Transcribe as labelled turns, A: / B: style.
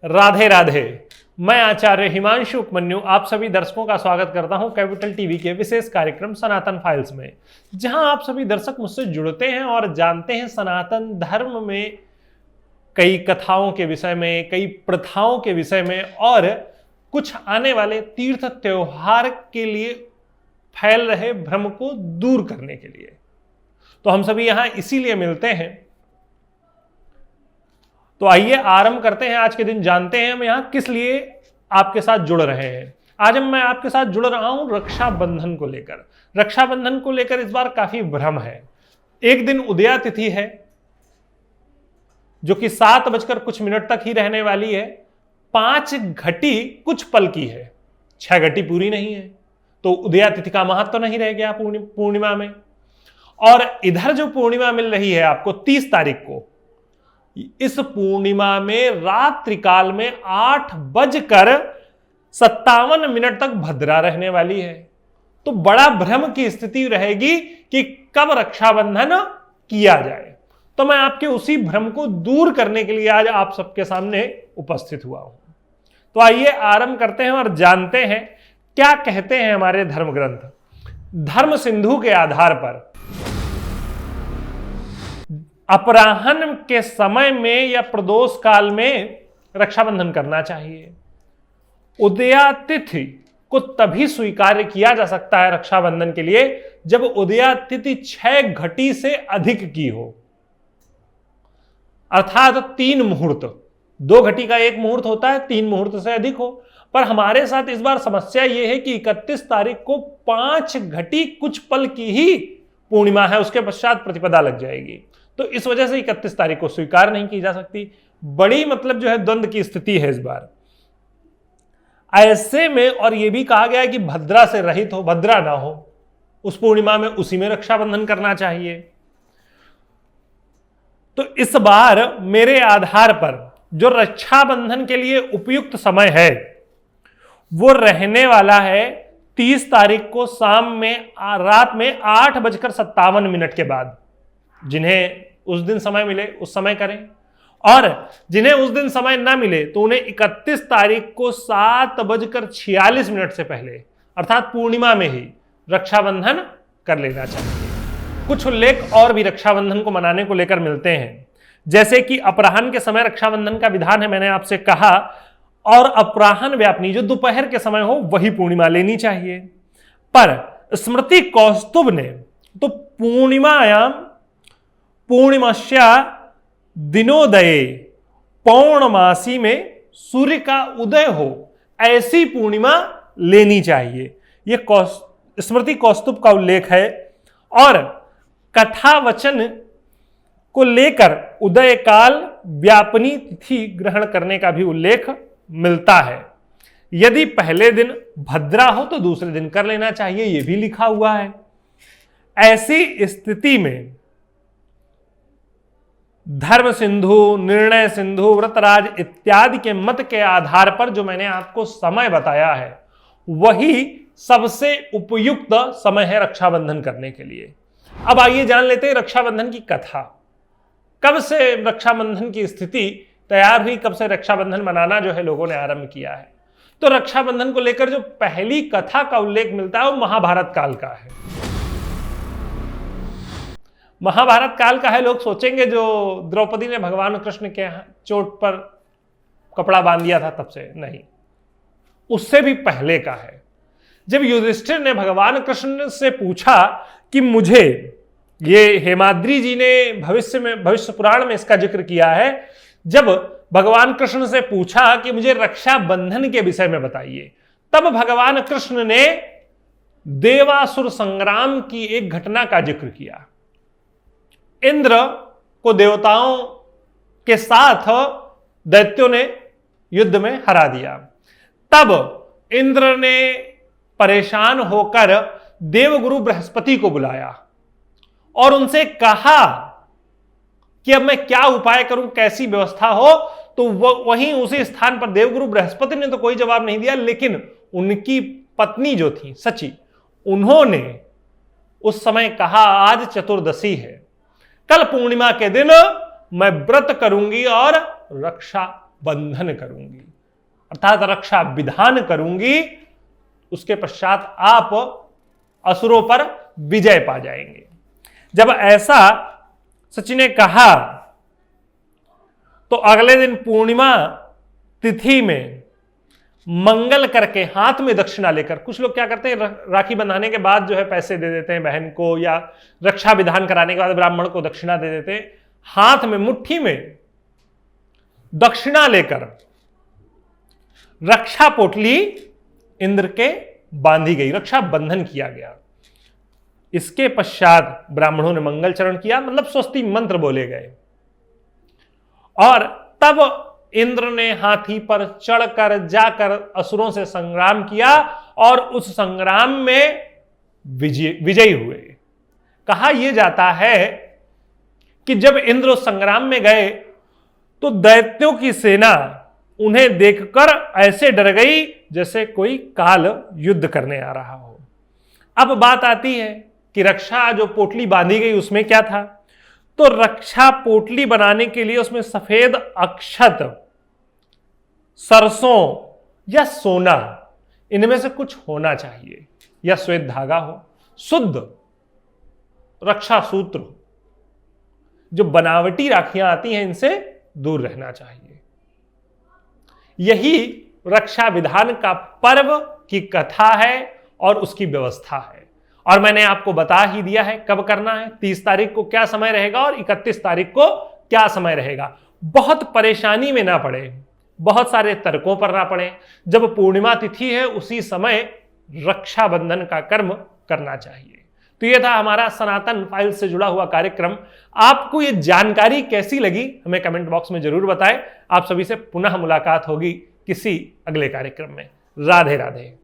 A: राधे राधे। मैं आचार्य हिमांशु उपमन्यु आप सभी दर्शकों का स्वागत करता हूं कैपिटल टीवी के विशेष कार्यक्रम सनातन फाइल्स में, जहां आप सभी दर्शक मुझसे जुड़ते हैं और जानते हैं सनातन धर्म में कई कथाओं के विषय में, कई प्रथाओं के विषय में और कुछ आने वाले तीर्थ त्योहार के लिए फैल रहे भ्रम को दूर करने के लिए। तो हम सभी यहां इसीलिए मिलते हैं। तो आइए आरंभ करते हैं आज के दिन, जानते हैं हम यहां किस लिए आपके साथ जुड़ रहे हैं। आज मैं आपके साथ जुड़ रहा हूं रक्षाबंधन को लेकर। रक्षाबंधन को लेकर इस बार काफी भ्रम है। एक दिन उदया तिथि है जो कि 7 बजकर कुछ मिनट तक ही रहने वाली है। 5 घटी कुछ पल की है, 6 घटी पूरी नहीं है, तो उदया तिथि का महत्व तो नहीं रह गया पूर्णिमा में। और इधर जो पूर्णिमा मिल रही है आपको 30 तारीख को, इस पूर्णिमा में रात्रि काल में 8:57 तक भद्रा रहने वाली है। तो बड़ा भ्रम की स्थिति रहेगी कि कब रक्षाबंधन किया जाए। तो मैं आपके उसी भ्रम को दूर करने के लिए आज आप सबके सामने उपस्थित हुआ हूं। तो आइए आरंभ करते हैं और जानते हैं क्या कहते हैं हमारे धर्म ग्रंथ। धर्म सिंधु के आधार पर अपराह्न के समय में या प्रदोष काल में रक्षाबंधन करना चाहिए। उदया तिथि को तभी स्वीकार किया जा सकता है रक्षाबंधन के लिए जब उदया तिथि 6 घटी से अधिक की हो, अर्थात 3 मुहूर्त। 2 घटी का 1 मुहूर्त होता है, 3 मुहूर्त से अधिक हो। पर हमारे साथ इस बार समस्या यह है कि 31 तारीख को 5 घटी कुछ पल की ही पूर्णिमा है, उसके पश्चात प्रतिपदा लग जाएगी। तो इस वजह से 31 तारीख को स्वीकार नहीं की जा सकती। बड़ी जो है द्वंद की स्थिति है इस बार। ऐसे में और यह भी कहा गया है कि भद्रा से रहित हो, भद्रा ना हो उस पूर्णिमा में, उसी में रक्षाबंधन करना चाहिए। तो इस बार मेरे आधार पर जो रक्षाबंधन के लिए उपयुक्त समय है वो रहने वाला है 30 तारीख को शाम में रात में 8:57 के बाद। जिन्हें उस दिन समय मिले उस समय करें, और जिन्हें उस दिन समय ना मिले तो उन्हें 31 तारीख को 7:46 से पहले अर्थात पूर्णिमा में ही रक्षाबंधन कर लेना चाहिए। कुछ उल्लेख और भी रक्षाबंधन को मनाने को लेकर मिलते हैं, जैसे कि अपराह्न के समय रक्षाबंधन का विधान है, मैंने आपसे कहा, और अपराह्न व्यापनी जो दोपहर के समय हो वही पूर्णिमा लेनी चाहिए। पर स्मृति कौस्तुभ ने तो पूर्णिमास्या दिनोदये पौर्णमासी में सूर्य का उदय हो ऐसी पूर्णिमा लेनी चाहिए। यह स्मृति कौस्तुभ का उल्लेख है। और कथा वचन को लेकर उदय काल व्यापनी तिथि ग्रहण करने का भी उल्लेख मिलता है। यदि पहले दिन भद्रा हो तो दूसरे दिन कर लेना चाहिए, यह भी लिखा हुआ है। ऐसी स्थिति में धर्म सिंधु, निर्णय सिंधु, व्रतराज इत्यादि के मत के आधार पर जो मैंने आपको समय बताया है वही सबसे उपयुक्त समय है रक्षाबंधन करने के लिए। अब आइए जान लेते हैं रक्षाबंधन की कथा। कब से रक्षाबंधन की स्थिति तैयार हुई, कब से रक्षाबंधन मनाना जो है लोगों ने आरंभ किया है। तो रक्षाबंधन को लेकर जो पहली कथा का उल्लेख मिलता है वो महाभारत काल का है। महाभारत काल का है। लोग सोचेंगे जो द्रौपदी ने भगवान कृष्ण के चोट पर कपड़ा बांध दिया था तब से, नहीं, उससे भी पहले का है। जब युधिष्ठिर ने भगवान कृष्ण से पूछा कि मुझे, ये हेमाद्री जी ने भविष्य पुराण में इसका जिक्र किया है, जब भगवान कृष्ण से पूछा कि मुझे रक्षाबंधन के विषय में बताइए, तब भगवान कृष्ण ने देवासुर संग्राम की एक घटना का जिक्र किया। इंद्र को देवताओं के साथ दैत्यों ने युद्ध में हरा दिया। तब इंद्र ने परेशान होकर देवगुरु बृहस्पति को बुलाया और उनसे कहा कि अब मैं क्या उपाय करूं, कैसी व्यवस्था हो। तो वहीं उसी स्थान पर देवगुरु बृहस्पति ने तो कोई जवाब नहीं दिया, लेकिन उनकी पत्नी जो थी सची, उन्होंने उस समय कहा आज चतुर्दशी है, कल पूर्णिमा के दिन मैं व्रत करूंगी और रक्षा बंधन करूंगी, अर्थात रक्षा विधान करूंगी। उसके पश्चात आप असुरों पर विजय पा जाएंगे। जब ऐसा सची ने कहा तो अगले दिन पूर्णिमा तिथि में मंगल करके हाथ में दक्षिणा लेकर, कुछ लोग क्या करते हैं राखी बंधाने के बाद जो है पैसे दे देते हैं बहन को, या रक्षा विधान कराने के बाद ब्राह्मण को दक्षिणा दे देते हैं। हाथ में मुट्ठी में दक्षिणा लेकर रक्षा पोटली इंद्र के बांधी गई, रक्षा बंधन किया गया। इसके पश्चात ब्राह्मणों ने मंगल चरण किया, मतलब स्वस्ति मंत्र बोले गए, और तब इंद्र ने हाथी पर चढ़कर जाकर असुरों से संग्राम किया और उस संग्राम में विजयी हुए। कहा यह जाता है कि जब इंद्र उस संग्राम में गए तो दैत्यों की सेना उन्हें देखकर ऐसे डर गई जैसे कोई काल युद्ध करने आ रहा हो। अब बात आती है कि रक्षा जो पोटली बांधी गई उसमें क्या था। तो रक्षा पोटली बनाने के लिए उसमें सफेद अक्षत, सरसों या सोना, इनमें से कुछ होना चाहिए, या श्वेत धागा हो, शुद्ध रक्षा सूत्र हो। जो बनावटी राखियां आती हैं इनसे दूर रहना चाहिए। यही रक्षा विधान का पर्व की कथा है और उसकी व्यवस्था है। और मैंने आपको बता ही दिया है कब करना है, 30 तारीख को क्या समय रहेगा और 31 तारीख को क्या समय रहेगा। बहुत परेशानी में ना पड़े, बहुत सारे तर्कों पर ना पड़े। जब पूर्णिमा तिथि है उसी समय रक्षाबंधन का कर्म करना चाहिए। तो यह था हमारा सनातन फाइल से जुड़ा हुआ कार्यक्रम। आपको यह जानकारी कैसी लगी हमें कमेंट बॉक्स में जरूर बताएं। आप सभी से पुनः मुलाकात होगी किसी अगले कार्यक्रम में। राधे राधे।